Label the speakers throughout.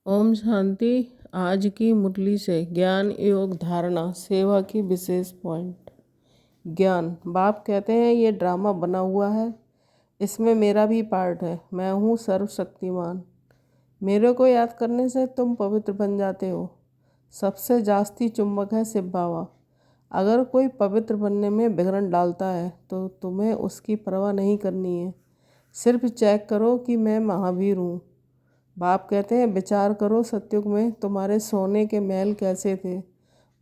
Speaker 1: ओम शांति। आज की मुरली से ज्ञान योग धारणा सेवा की विशेष पॉइंट। ज्ञान। बाप कहते हैं ये ड्रामा बना हुआ है, इसमें मेरा भी पार्ट है। मैं हूँ सर्वशक्तिमान। मेरे को याद करने से तुम पवित्र बन जाते हो। सबसे जास्ती चुंबक है शिव बाबा। अगर कोई पवित्र बनने में विघ्न डालता है तो तुम्हें उसकी परवाह नहीं करनी है। सिर्फ चेक करो कि मैं महावीर हूँ। बाप कहते हैं विचार करो सतयुग में तुम्हारे सोने के महल कैसे थे।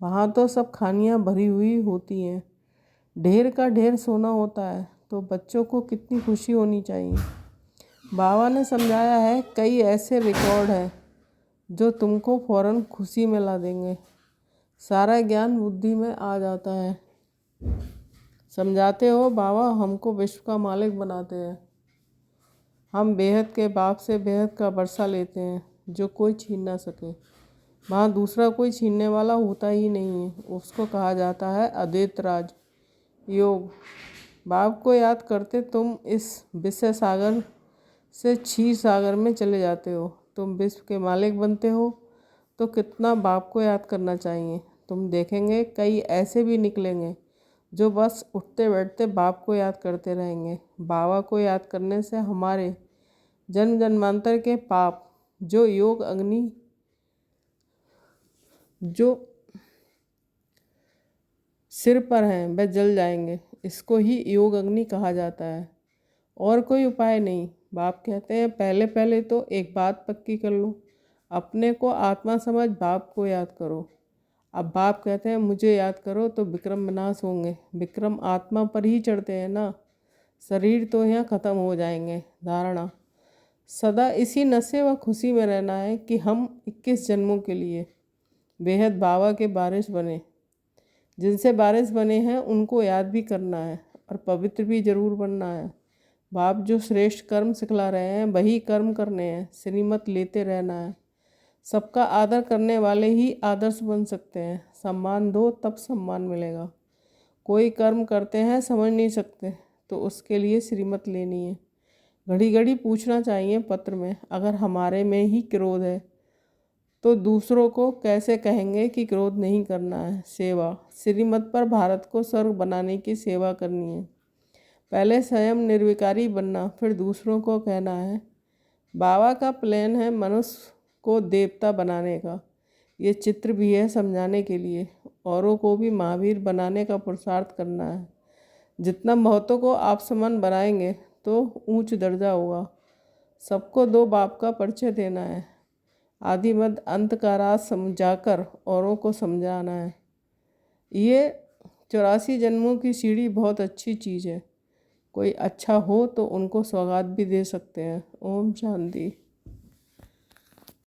Speaker 1: वहाँ तो सब खानियाँ भरी हुई होती हैं, ढेर का ढेर सोना होता है, तो बच्चों को कितनी खुशी होनी चाहिए। बाबा ने समझाया है कई ऐसे रिकॉर्ड हैं जो तुमको फ़ौरन खुशी में ला देंगे। सारा ज्ञान बुद्धि में आ जाता है। समझाते हो बाबा हमको विश्व का मालिक बनाते हैं। हम बेहद के बाप से बेहद का वर्षा लेते हैं जो कोई छीन ना सके। वहाँ दूसरा कोई छीनने वाला होता ही नहीं है। उसको कहा जाता है अद्वैत राज योग। बाप को याद करते तुम इस विषय सागर से क्षीर सागर में चले जाते हो। तुम विश्व के मालिक बनते हो तो कितना बाप को याद करना चाहिए। तुम देखेंगे कई ऐसे भी निकलेंगे जो बस उठते बैठते बाप को याद करते रहेंगे। बाबा को याद करने से हमारे जन्म जन्मांतर के पाप जो योग अग्नि जो सिर पर हैं वह जल जाएंगे। इसको ही योग अग्नि कहा जाता है, और कोई उपाय नहीं। बाप कहते हैं पहले पहले तो एक बात पक्की कर लो, अपने को आत्मा समझ बाप को याद करो। अब बाप कहते हैं मुझे याद करो तो विक्रम विनाश होंगे। विक्रम आत्मा पर ही चढ़ते हैं ना, शरीर तो यहाँ ख़त्म हो जाएंगे। धारणा। सदा इसी नशे व खुशी में रहना है कि हम 21 जन्मों के लिए बेहद बाबा के वारिस बने। जिनसे वारिस बने हैं उनको याद भी करना है और पवित्र भी जरूर बनना है। बाप जो श्रेष्ठ कर्म सिखला रहे हैं वही कर्म करने हैं। श्रीमत लेते रहना है। सबका आदर करने वाले ही आदर्श बन सकते हैं। सम्मान दो तब सम्मान मिलेगा। कोई कर्म करते हैं समझ नहीं सकते तो उसके लिए श्रीमत लेनी है। घड़ी घड़ी पूछना चाहिए पत्र में, अगर हमारे में ही क्रोध है तो दूसरों को कैसे कहेंगे कि क्रोध नहीं करना है। सेवा। श्रीमत पर भारत को स्वर्ग बनाने की सेवा करनी है। पहले स्वयं निर्विकारी बनना, फिर दूसरों को कहना है। बाबा का प्लान है मनुष्य को देवता बनाने का। ये चित्र भी है समझाने के लिए। औरों को भी महावीर बनाने का पुरुषार्थ करना है। जितना महत्व को आप समान बनाएंगे तो ऊंच दर्जा होगा। सबको दो बाप का परिचय देना है। आदि मध्य अंत का राज समझाकर औरों को समझाना है। ये 84 जन्मों की सीढ़ी बहुत अच्छी चीज़ है। कोई अच्छा हो तो उनको सौगात भी दे सकते हैं। ओम शांति।